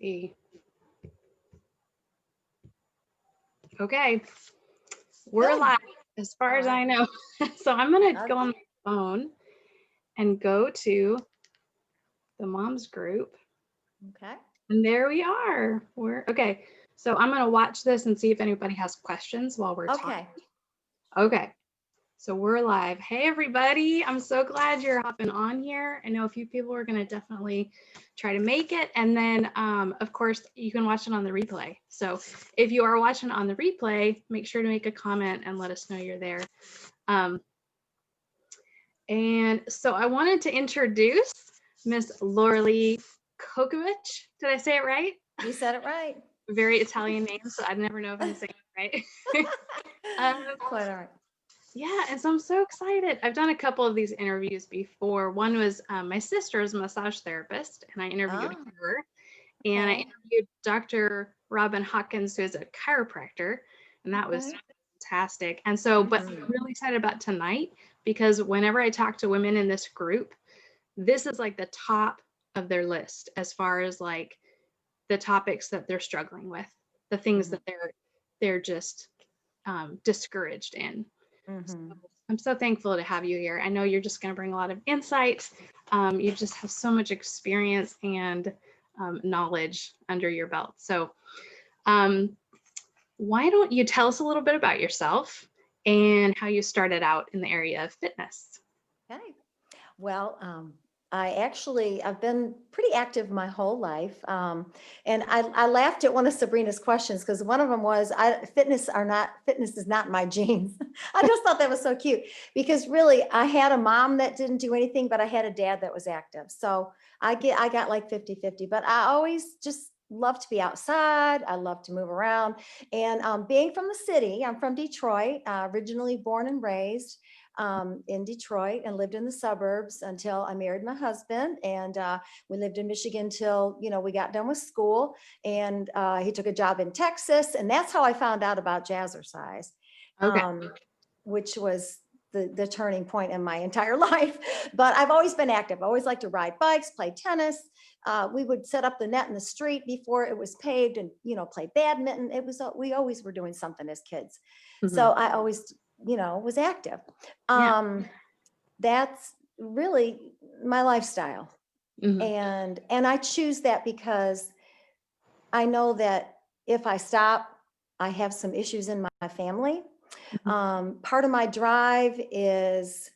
see. Okay, we're Good. live as far as I know. So I'm gonna go on Okay. my phone and go to the moms group. Okay. And there we are. We're okay. So I'm gonna watch this and see if anybody has questions while we're talking. Okay. Okay. So we're live. Hey everybody. I'm so glad you're hopping on here. I know a few people are gonna definitely try to make it. And then of course you can watch it on the replay. So if you are watching on the replay, make sure to make a comment and let us know you're there. And so I wanted to introduce Miss Lauralee Kokovich. Did I say it right? You said it right. Very Italian name, so I never know if I'm saying it right. Quite all right. Yeah, and so I'm so excited. I've done a couple of these interviews before. One was my sister's a massage therapist, and I interviewed Oh, her. And I okay. interviewed Dr. Robin Hawkins, who is a chiropractor, and that was Okay. fantastic. And so, but I'm Mhm. really excited about tonight because whenever I talk to women in this group, this is like the top of their list as far as like the topics that they're struggling with, the things Mhm. that they're just discouraged in. So Mhm. I'm so thankful to have you here. I know you're just going to bring a lot of insights. You just have so much experience and knowledge under your belt. So why don't you tell us a little bit about yourself and how you started out in the area of fitness? Okay. Well, I've been pretty active my whole life. And I laughed at one of Sabrina's questions because one of them was, fitness is not my genes. I just thought that was so cute because really I had a mom that didn't do anything, but I had a dad that was active. So I got like 50-50, but I always just love to be outside. I love to move around. And being from the city, I'm from Detroit, originally born and raised in Detroit and lived in the suburbs until I married my husband. And we lived in Michigan till, we got done with school. And he took a job in Texas. And that's how I found out about Jazzercise, Okay. which was the turning point in my entire life. But I've always been active. I always liked to ride bikes, play tennis. We would set up the net in the street before it was paved and, play badminton. We always were doing something as kids. Mhm. So I always, was active. Yeah. That's really my lifestyle. Mhm. And I choose that because I know that if I stop, I have some issues in my family. Mhm. Part of my drive is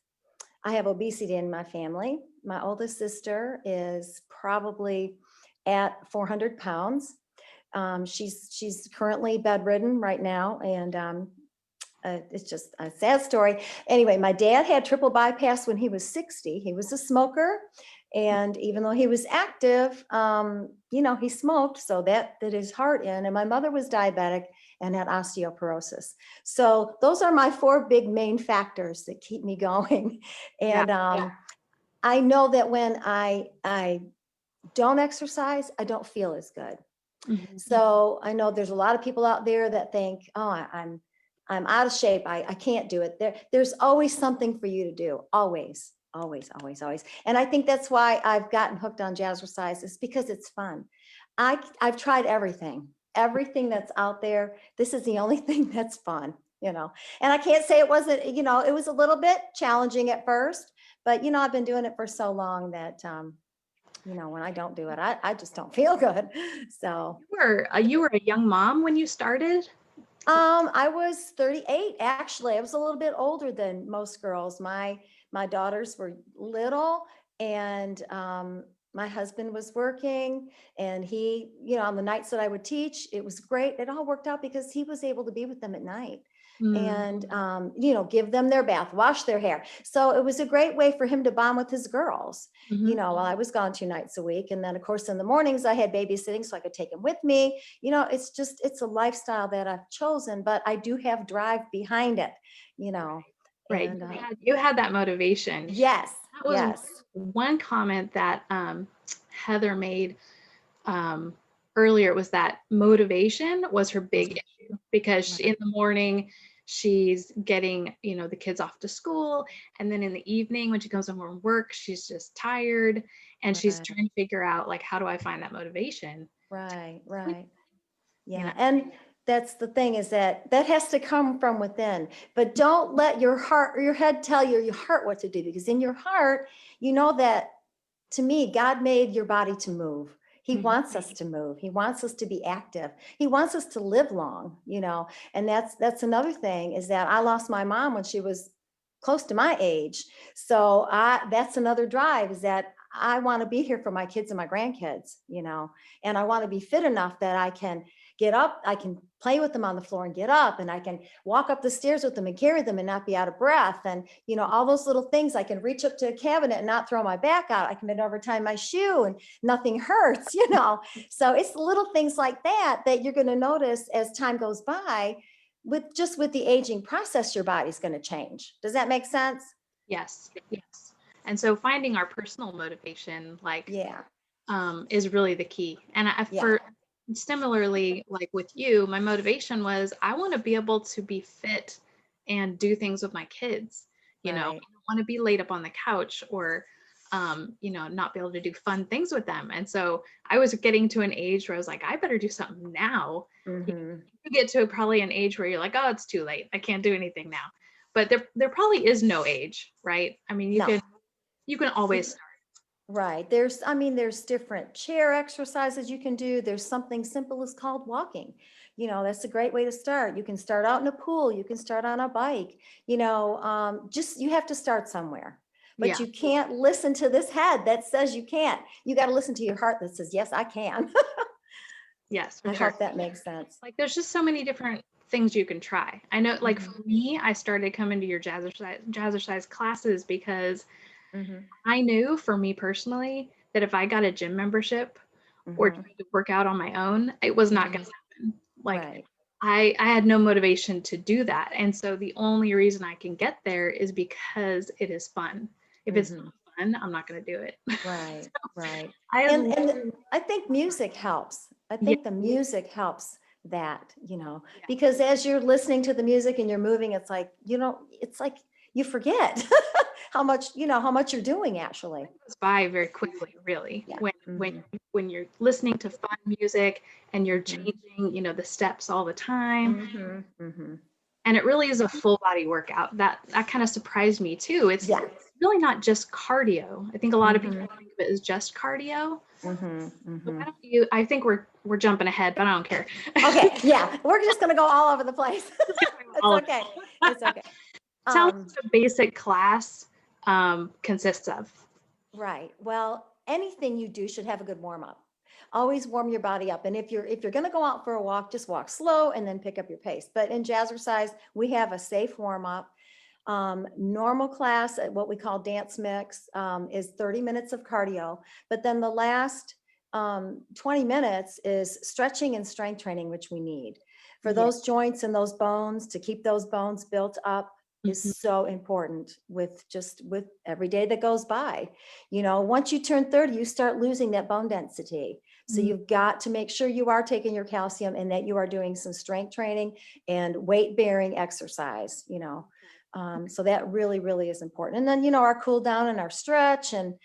I have obesity in my family. My oldest sister is probably at 400 pounds. She's currently bedridden right now, and it's just a sad story. Anyway, my dad had triple bypass when he was 60. He was a smoker. And even though he was active, he smoked, so that did his heart in. And my mother was diabetic and had osteoporosis. So those are my four big main factors that keep me going. Yeah. And I know that when I don't exercise, I don't feel as good. Mhm. So I know there's a lot of people out there that think, oh, I'm out of shape. I can't do it. There's always something for you to do. Always, always, always, always. And I think that's why I've gotten hooked on Jazzercise, is because it's fun. I've tried everything that's out there. This is the only thing that's fun, and I can't say it wasn't, it was a little bit challenging at first, but I've been doing it for so long that, when I don't do it, I just don't feel good. So, You were a young mom when you started? I was 38, actually. I was a little bit older than most girls. My daughters were little, and my husband was working, and he, on the nights that I would teach, it was great. It all worked out because he was able to be with them at night and, give them their bath, wash their hair. So it was a great way for him to bond with his girls, Mhm. while I was gone 2 nights a week. And then of course, in the mornings I had babysitting so I could take him with me. It's a lifestyle that I've chosen, but I do have drive behind it, Right. and You had that motivation. yes, That was yes. one comment that Heather made earlier, was that motivation was her big issue because in the morning she's getting the kids off to school, and then in the evening when she comes home from work she's just tired and she's Right. trying to figure out like, how do I find that motivation? Right, right. You Yeah, know, and that's the thing is that that has to come from within. But don't let your heart or your head tell your heart what to do, because in your heart, you know that, to me, God made your body to move. He Mhm. wants us to move. He wants us to be active. He wants us to live long, you know. And that's another thing, is that I lost my mom when she was close to my age. So that's another drive, is that I want to be here for my kids and my grandkids, you know, and I want to be fit enough that I can get up, I can play with them on the floor and get up, and I can walk up the stairs with them and carry them and not be out of breath. And, you know, all those little things. I can reach up to a cabinet and not throw my back out. I can bend over, tie my shoe, and nothing hurts, you know. So it's little things like that that you're going to notice as time goes by. With the aging process, your body's going to change. Does that make sense? Yes, yes. And so finding our personal motivation, like, Yeah, is really the key. And yeah, for similarly, like with you, my motivation was I want to be able to be fit and do things with my kids. You know, I right. don't want to be laid up on the couch or, not be able to do fun things with them. And so I was getting to an age where I was like, I better do something now. Hmm. You get to probably an age where you're like, oh, it's too late. I can't do anything now. But there probably is no age, right? I mean, No. you can always start. Right. There's different chair exercises you can do. There's something simple as called walking. You know, that's a great way to start. You can start out in a pool. You can start on a bike. You know, just you have to start somewhere. But Yeah. you can't listen to this head that says you can't. You got to listen to your heart that says, yes, I can. Yes, for I sure. hope that makes sense. Like there's just so many different things you can try. I know, like for Mhm, me, I started coming to your jazzercise classes because mhm, I knew for me personally that if I got a gym membership or mhm, tried to work out on my own, it was not going mhm. to happen. Like Right. I had no motivation to do that. And so the only reason I can get there is because it is fun. If it's Mhm. not fun, I'm not going to do it. Right, right. I had And I think music helps. I yeah, think the music helps that, you know, yeah, because as you're listening to the music and you're moving, it's like, you know, it's like you forget how much, you know, how much you're doing actually. goes by very quickly, really, Yeah. when Hmm. when you're listening to fun music and you're Hmm. changing, the steps all the time. Hmm. Hmm. And it really is a full body workout. That kind of surprised me too. It's Yeah. really not just cardio. I think a lot of Hmm. people think of it as just cardio. Hmm. So Hmm. why don't you? I think we're jumping ahead, but I don't care. Okay. Yeah. We're just going to go all over the place. Just gonna go It's all of okay. it. It's okay. Tell us Um, what a basic class consists of. Right. Well, anything you do should have a good warm up. Always warm your body up. And if you're going to go out for a walk, just walk slow and then pick up your pace. But in jazzercise, we have a safe warm up. Normal class, what we call dance mix, is 30 minutes of cardio. But then the last 20 minutes is stretching and strength training, which we need for Yeah. those joints and those bones, to keep those bones built up Mhm. is so important with every day that goes by. You know, once you turn 30, you start losing that bone density. So Mhm. you've got to make sure you are taking your calcium and that you are doing some strength training and weight bearing exercise, you know. So that really, really is important. And then, you know, our cool down and our stretch and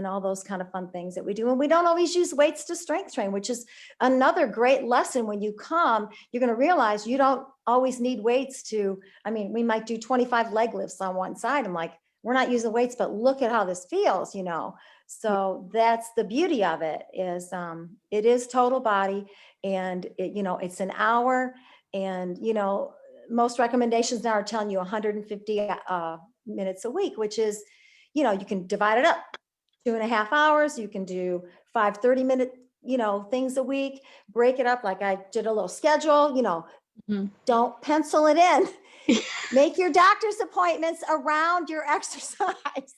all those kind of fun things that we do. And we don't always use weights to strength train, which is another great lesson. When you come, you're going to realize you don't always need weights to, I mean, we might do 25 leg lifts on one side. I'm like, we're not using weights, but look at how this feels, you know. Yeah. So that's the beauty of it, is it is total body, and it, you know, it's an hour. And, you know, most recommendations now are telling you 150 minutes a week, which is, you know, you can divide it up 2.5 hours. You can do 5 30-minute, you know, things a week, break it up. Like I did a little schedule, you know, Mhm. don't pencil it in. Make your doctor's appointments around your exercise.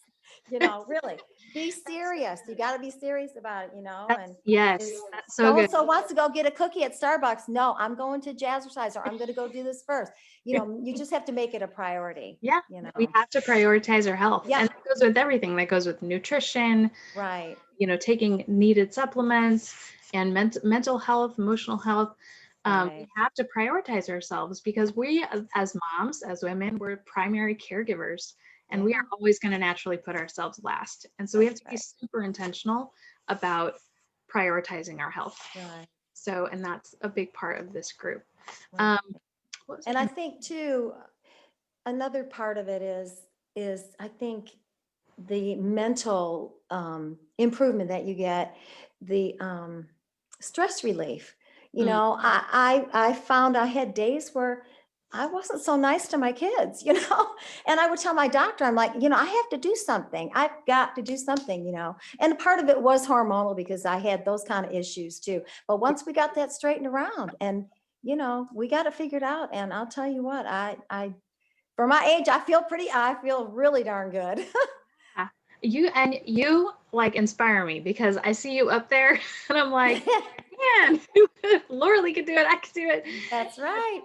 You know, really be serious. You got to be serious about it, you know. And Yes, is that's so so and good. so wants to go get a cookie at Starbucks. No, I'm going to jazzercise, or I'm going to go do this first. You know, you just have to make it a priority, Yeah, you we know. have to prioritize our health. Yep. And that goes with everything. That goes with nutrition, Right. taking needed supplements and mental health, emotional health. We Right. have to prioritize ourselves because we, as moms, as women, we're primary caregivers and we Yeah, are always going to naturally put ourselves last. And so we have that's to be right. super intentional about prioritizing our health. Right. So, and that's a big part of this group. Right. What was I And I gonna- think too, another part of it is I think the mental improvement that you get, the stress relief. You Mm, know, I found I had days where I wasn't so nice to my kids, you know, and I would tell my doctor, I'm like, you know, I have to do something. I've got to do something, you know. And part of it was hormonal because I had those kind of issues too. But once we got that straightened around and, you know, we got it figured out. And I'll tell you what, for my age, I feel really darn good. yeah. You like inspire me because I see you up there and I'm like, man, Laura Lee could do it. I could do it. That's right.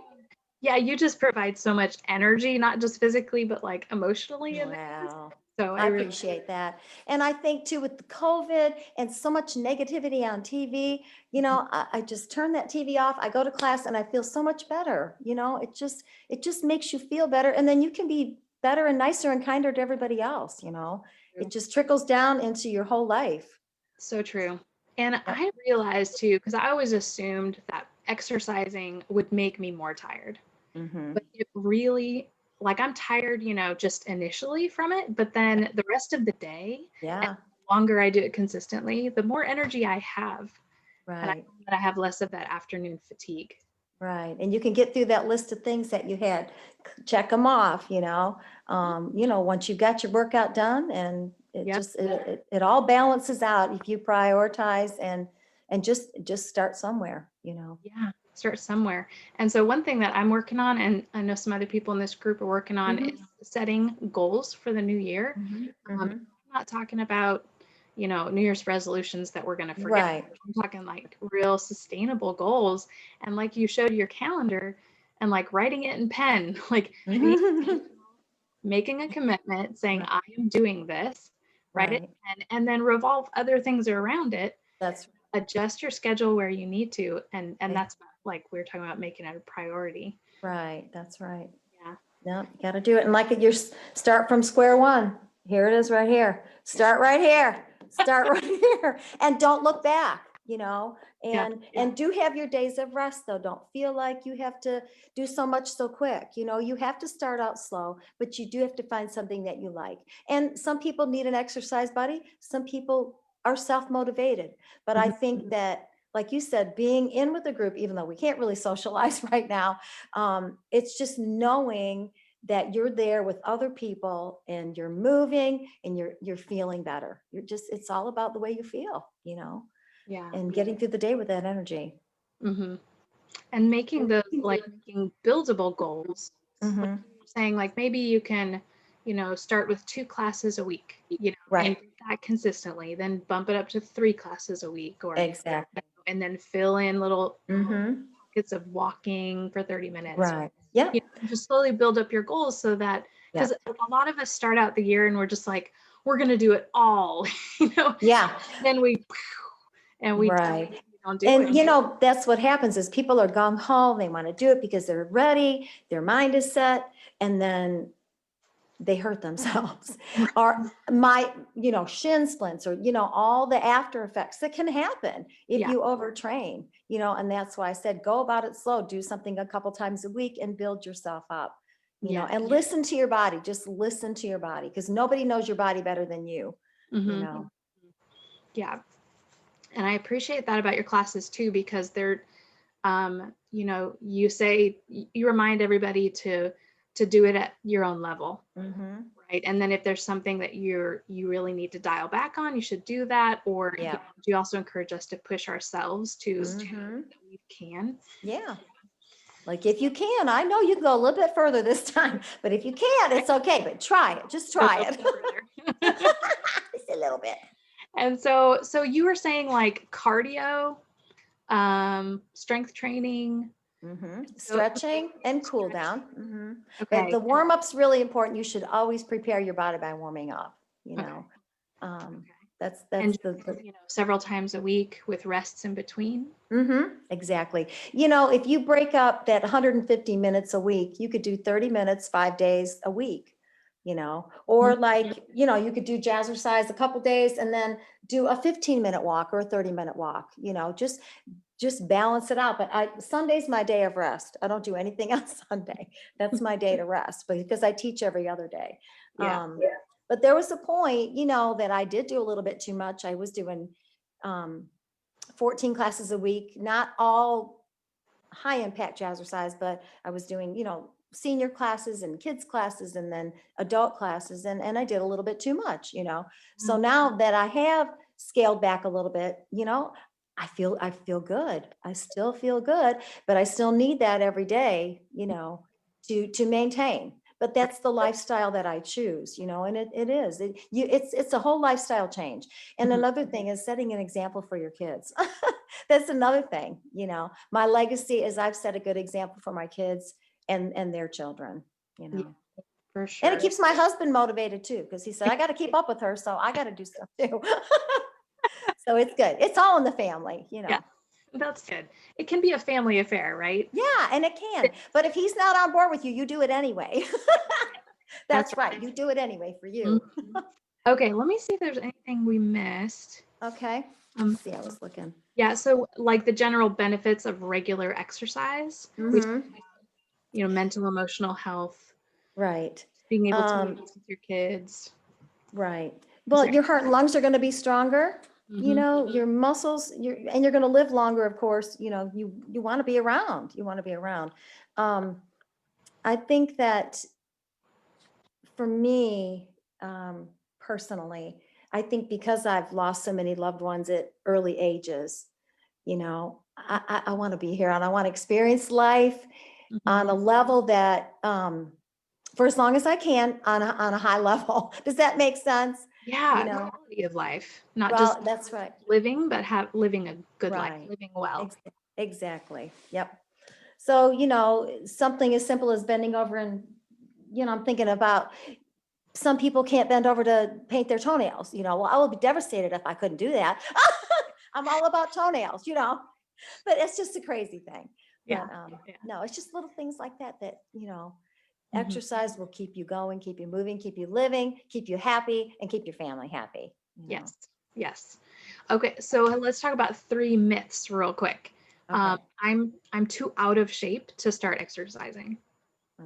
Yeah, you just provide so much energy, not just physically, but like emotionally. And Wow. so I I really, appreciate that. And I think too, with the COVID and so much negativity on TV, you know, I just turn that TV off. I go to class and I feel so much better. You know, it just makes you feel better. And then you can be better and nicer and kinder to everybody else, you know. It just trickles down into your whole life. so true. And Yep. I realized too, because I always assumed that exercising would make me more tired. Mm-hmm. But it really, like, I'm tired, just initially from it, but then the rest of the day, and Yeah. the longer I do it consistently, the more energy I have. And I Right. find that I have less of that afternoon fatigue. Right. And you can get through that list of things that you had, check them off, you know, once you've got your workout done and Yep. it all balances out if you prioritize and just start somewhere, you know. Yeah. Start somewhere. And so one thing that I'm working on, and I know some other people in this group are working on, Mhm. is setting goals for the new year. Mhm. I'm Mhm. not talking about, New Year's resolutions that we're going to forget. Right. I'm talking like real sustainable goals. And like you showed your calendar and like writing it in pen, like Mhm. making a commitment saying, Right. I am doing this, write it Right. in pen, and then revolve other things around it. That's Adjust your schedule where you need to. And right. that's like we are talking about making it a priority. Right. That's right. Yeah. No, you got to do it. And like start from square one. Here it is right here. Start right here. Start right here. And don't look back, you know, Yeah. and do have your days of rest though. Don't feel like you have to do so much so quick. You know, you have to start out slow, but you do have to find something that you like. And some people need an exercise buddy. Some people are self-motivated. But I Mhm. think that, like you said, being in with a group, even though we can't really socialize right now, it's just knowing that you're there with other people and you're moving and you're feeling better. It's all about the way you feel, you know, Yeah. and getting through the day with that energy. Hmm. And making those like making buildable goals. Like Mm-hmm. saying like maybe you can, start with 2 classes a week, and Right. do that consistently, then bump it up to 3 classes a week, or Exactly. and then fill in little Mm-hmm. pockets of walking for 30 minutes. Right. Yep. Just slowly build up your goals so that because Yep. a lot of us start out the year and we're just like, we're gonna do it all, Yeah. then we Right. don't do And it. you know, that's what happens is people are gung ho, they want to do it because they're ready, their mind is set, and then they hurt themselves or shin splints or all the after effects that can happen if Yeah. you overtrain, and that's why I said go about it slow, do something a couple times a week and build yourself up, Yeah. and listen to your body, just listen to your body because nobody knows your body better than you Hmm. know. Yeah. And I appreciate that about your classes too, because they're, you say you remind everybody to do it at your own level, Mm-hmm. right? And then if there's something that you really need to dial back on, you should do that. Or Yeah. you also encourage us to push ourselves to Mm-hmm. that we can. Yeah. Like if you can, I know you can go a little bit further this time, but if you can't, it's okay. But try it. Just Go try it. further. Just a little bit. And so you were saying like cardio, strength training. Stretching and cool down. But Okay. the warm up's really important. You should always prepare your body by warming up. You Okay. know, um, Okay. that's And the several times a week with rests in between. exactly. If you break up that 150 minutes a week, you could do 30 minutes, 5 days a week. Or like, you could do jazzercise a couple days and then do a 15-minute walk or a 30-minute walk. Just just balance it out. But Sunday's my day of rest. I don't do anything on Sunday. That's my day to rest, because I teach every other day. Yeah. But there was a point, that I did do a little bit too much. I was doing 14 classes a week, not all high impact jazzercise, but I was doing, senior classes and kids classes and then adult classes. And I did a little bit too much. So now that I have scaled back a little bit, I feel good. I still feel good, but I still need that every day, to maintain. But that's the lifestyle that I choose, and it's a whole lifestyle change. And Mhm. another thing is setting an example for your kids. That's another thing, my legacy is I've set a good example for my kids and their children, Yeah, for and sure. it keeps my husband motivated too, because he said, I got to keep up with her. So I got to do stuff too. So it's good. It's all in the family, Yeah, that's good. It can be a family affair, right? Yeah, and it can. But if he's not on board with you, you do it anyway. That's That's right. You do it anyway for you. Mhm. Okay, let me see if there's anything we missed. Okay. Um, See, I was looking. yeah, so like the general benefits of regular exercise, we, Mhm. mental, emotional health, Right. being able to Um, meet with your kids. right. Is Well, there? your heart and lungs are going to be stronger. Mhm. Your muscles, and you're going to live longer, of course. You want to be around. You want to be around. I think that for me, personally, I think because I've lost so many loved ones at early ages, I want to be here and I want to experience life on a Mhm. level that, for as long as I can, on a high level. Does that make sense? You Yeah, know, quality of life, not just well, that's right. living, but living a good life, Right. living well. Ex- Exactly. Yep. So, something as simple as bending over and, I'm thinking about some people can't bend over to paint their toenails, well, I would be devastated if I couldn't do that. I'm all about toenails, but it's just a crazy thing. Yeah. But Yeah. no, it's just little things like that, Mhm. exercise will keep you going, keep you moving, keep you living, keep you happy, and keep your family happy. Yes. Yes. Okay, so let's talk about 3 myths real quick. Okay. I'm too out of shape to start exercising.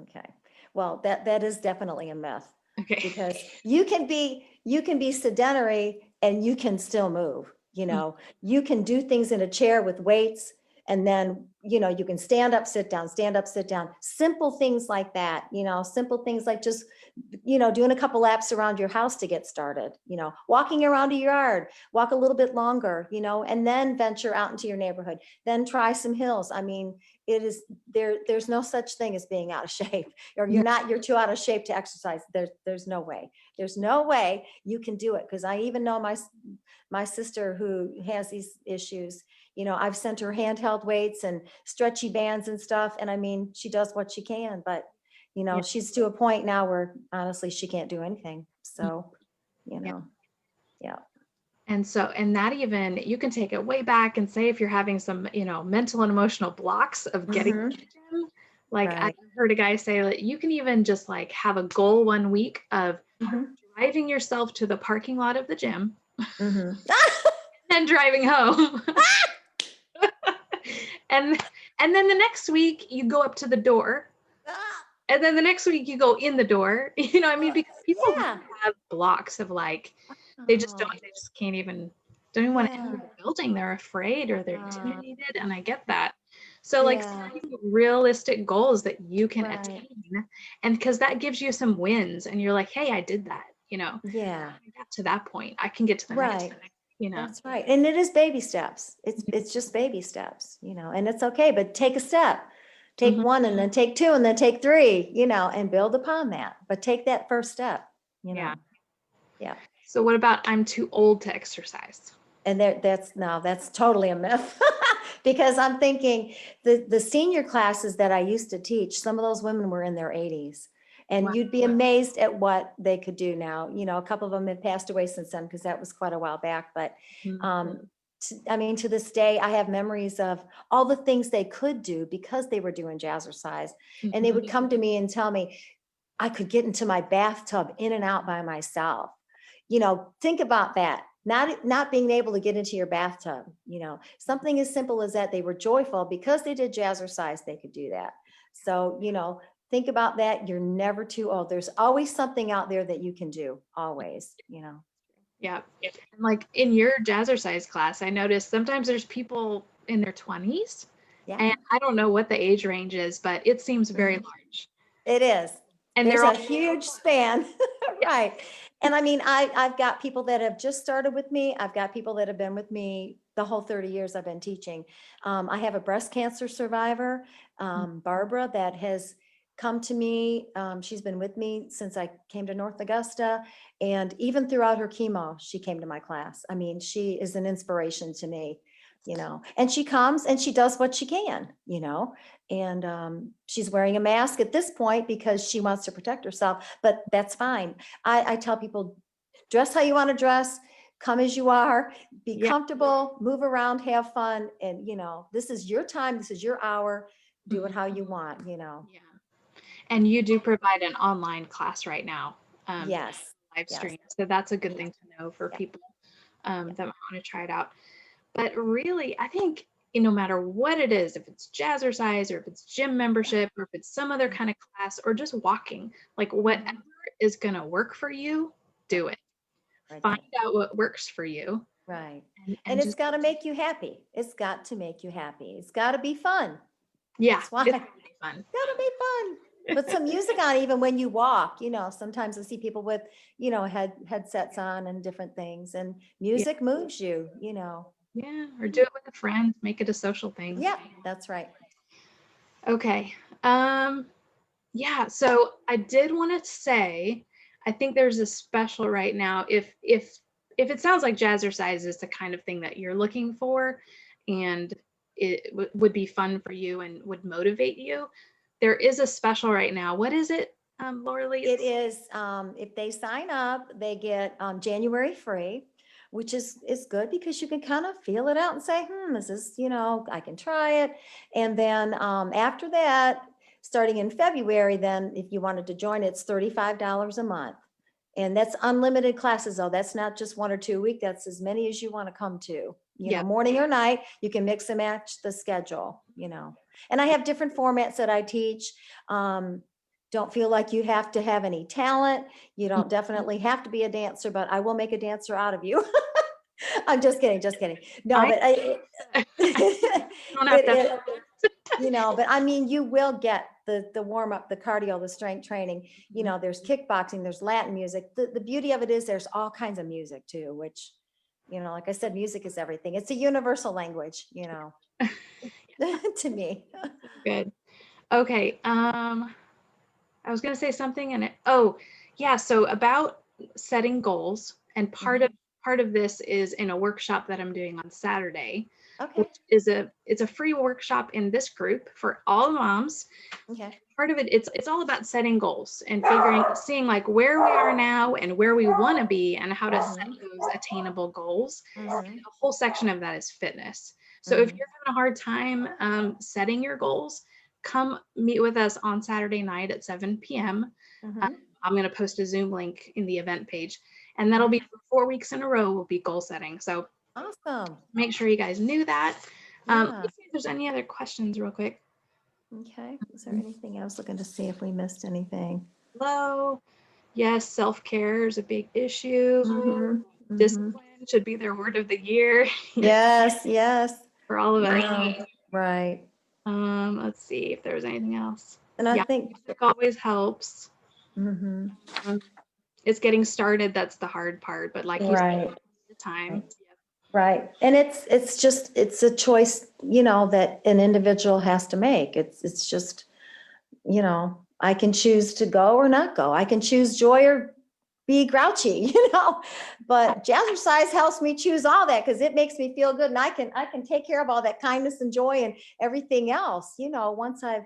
Okay. Well, that is definitely a myth, Okay. because you can be sedentary and you can still move. You can do things in a chair with weights, and then you can stand up, sit down. Simple things like that. Simple things like just doing a couple laps around your house to get started. Walking around a yard, walk a little bit longer. And then venture out into your neighborhood. Then try some hills. I mean, it is there's no such thing as being out of shape, or you're too out of shape to exercise. There's no way. There's no way you can do it, because I even know my sister who has these issues. I've sent her handheld weights and stretchy bands and stuff, and I mean, she does what she can, but Yeah. she's to a point now where honestly she can't do anything. Mm, So, yeah. yeah. And that even you can take it way back and say if you're having some, mental and emotional blocks of getting to Hmm. the gym, like I Right. heard a guy say that you can even just like have a goal one week of Hmm. driving yourself to the parking lot of the gym Hmm. and driving home. and and then the next week you go up to the door. And then the next week you go in the door. I mean, because people really Yeah. have blocks of like Oh, they just can't even don't even want to enter yeah. the building. They're afraid or they're Uh, intimidated, and I get that. So like yeah. setting realistic goals that you can Right. attain, and because that gives you some wins and you're like, hey, I did that, Yeah. I got to that point. I can get to the next Right. thing, you know. That's right. And it is baby steps. It's just baby steps, and it's okay, but take a step. Take Mhm. one and then take two and then take three, and build upon that. But take that first step, you Yeah. know. Yeah. So what about I'm too old to exercise? And that's totally a myth. Because I'm thinking the senior classes that I used to teach, some of those women were in their 80s. Wow. And you'd be amazed at what they could do now. A couple of them have passed away since then, because that was quite a while back. But Mhm. I mean, to this day, I have memories of all the things they could do because they were doing jazzercise. And they would come to me and tell me I could get into my bathtub in and out by myself. Think about that. not being able to get into your bathtub, something as simple as that. They were joyful because they did jazzercise, they could do that. So, think about that. You're never too old. There's always something out there that you can do, always. Yeah. And like in your jazzercise class, I noticed sometimes there's people in their 20s, Yeah, and I don't know what the age range is, but it seems very Mhm. large. it is. And There's they're a all, huge span, yeah. right? And I mean, I've got people that have just started with me. I've got people that have been with me the whole 30 years I've been teaching. I have a breast cancer survivor, Barbara, that has come to me. She's been with me since I came to North Augusta. And even throughout her chemo, she came to my class. I mean, she is an inspiration to me. And she comes and she does what she can. And she's wearing a mask at this point because she wants to protect herself, but that's fine. I tell people, dress how you want to dress, come as you are, be Yeah. comfortable, move around, have fun. And, this is your time. This is your hour. Do it how you want. Yeah. And you do provide an online class right now, Yes. live Yes. stream. So that's a good Yeah. thing to know for Yeah. people that might want to try it out. But really, I think no matter what it is, if it's jazzercise or if it's gym membership or if it's some other kind of class or just walking, like whatever is going to work for you, do it. Right. Find out what works for you. Right. And And it's just, got to make you happy. It's got to make you happy. It's got to be fun. yeah, That's why it's it's gonna be fun. gotta be fun. Put some music on even when you walk. Sometimes I see people with, headsets on and different things, and music moves you. Yeah, or do it with a friend, make it a social thing. Yeah, that's right. Okay. Yeah, so I did want to say, I think there's a special right now. If it sounds like jazzercise is the kind of thing that you're looking for, and it would be fun for you and would motivate you, there is a special right now. What is it, Laura Lee? It is, if they sign up, they get January free, which is good because you can kind of feel it out and say, this is, I can try it. And then after that, starting in February, then if you wanted to join, it's $35 a month. And that's unlimited classes, though. That's not just 1 or 2 a week. That's as many as you want to come to, Yeah. morning or night. You can mix and match the schedule. And I have different formats that I teach. Don't feel like you have to have any talent. You don't definitely have to be a dancer, but I will make a dancer out of you. I'm just kidding. No, but don't have to. but I mean, you will get the warm up, the cardio, the strength training. There's kickboxing, there's Latin music. The beauty of it is there's all kinds of music too, which, like I said, music is everything. It's a universal language, to me. Good. Okay. I was going to say something yeah. So about setting goals, and part of this is in a workshop that I'm doing on Saturday, Okay. which is it's a free workshop in this group for all moms. Okay. Part of it, it's all about setting goals and seeing like where we are now and where we want to be and how to set those attainable goals. And a whole section of that is fitness. So if you're having a hard time setting your goals, come meet with us on Saturday night at 7 p.m. I'm going to post a Zoom link in the event page, and that'll be for 4 weeks in a row. Will be goal setting. So awesome. make sure you guys knew that. Yeah. Let me see if there's any other questions real quick. Okay. Is there anything? I was looking to see if we missed anything. Hello. Yes, self-care is a big issue. Discipline should be their word of the year. Yes. For all of us. Right. Let's see if there's anything else. And I think it always helps. It's getting started that's the hard part, but like you said, the time. Right. And it's a choice, that an individual has to make. It's just, I can choose to go or not go. I can choose joy or be grouchy, but jazzercise helps me choose all that because it makes me feel good. And I can take care of all that kindness and joy and everything else, once I've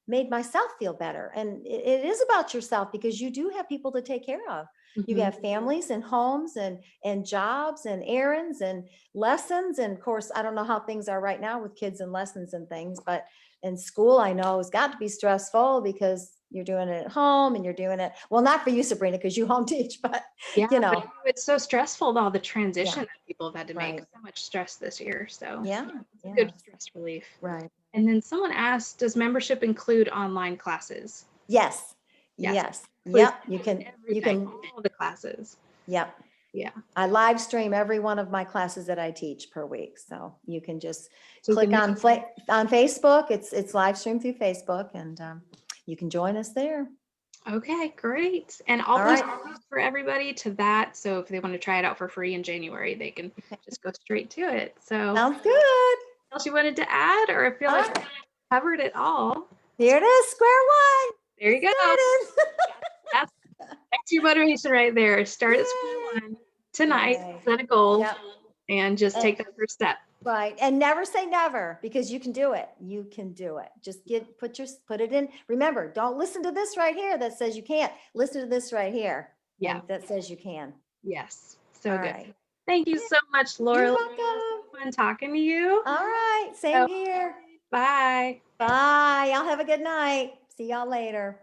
made myself feel better. And it is about yourself because you do have people to take care of. You have families and homes and jobs and errands and lessons. And of course, I don't know how things are right now with kids and lessons and things, but in school, I know it's got to be stressful because, you're doing it at home and you're doing it, well, not for you, Sabrina, because you home teach, but Yeah, you but know, it's so stressful, all the transition yeah, that people have had to make. right. So much stress this year. So Yeah, it's a yeah, good stress relief. right. And then someone asked, does membership include online classes? Yes, Yes, yes, includes yep, you everything, can, all the classes. yep. Yeah. I live stream every one of my classes that I teach per week. So you can just So you click can on, on Facebook. It's live streamed through Facebook, and you can join us there. Okay, great. And I'll All post right. a link for everybody to that. So if they want to try it out for free in January, they can just go straight to it. So Sounds good. else you wanted to add, or I feel All like right. we covered it all. Here it is, square one. There you go. Started. That's your motivation right there. Start at square Yay. one tonight, Yay. set a goal, Yep. and just take that first step. Right. And never say never, because you can do it. You can do it. Just put it in. Remember, don't listen to this right here that says you can't. Listen to this right here. Yeah. and that says you can. Yes. So All good. right. Thank you so much, Laura. You're It was welcome. fun talking to you. All right. So, Same here. bye. Bye. Y'all have a good night. See y'all later.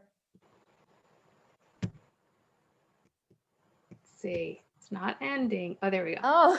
Let's see. It's not ending. Oh, there we go. Oh.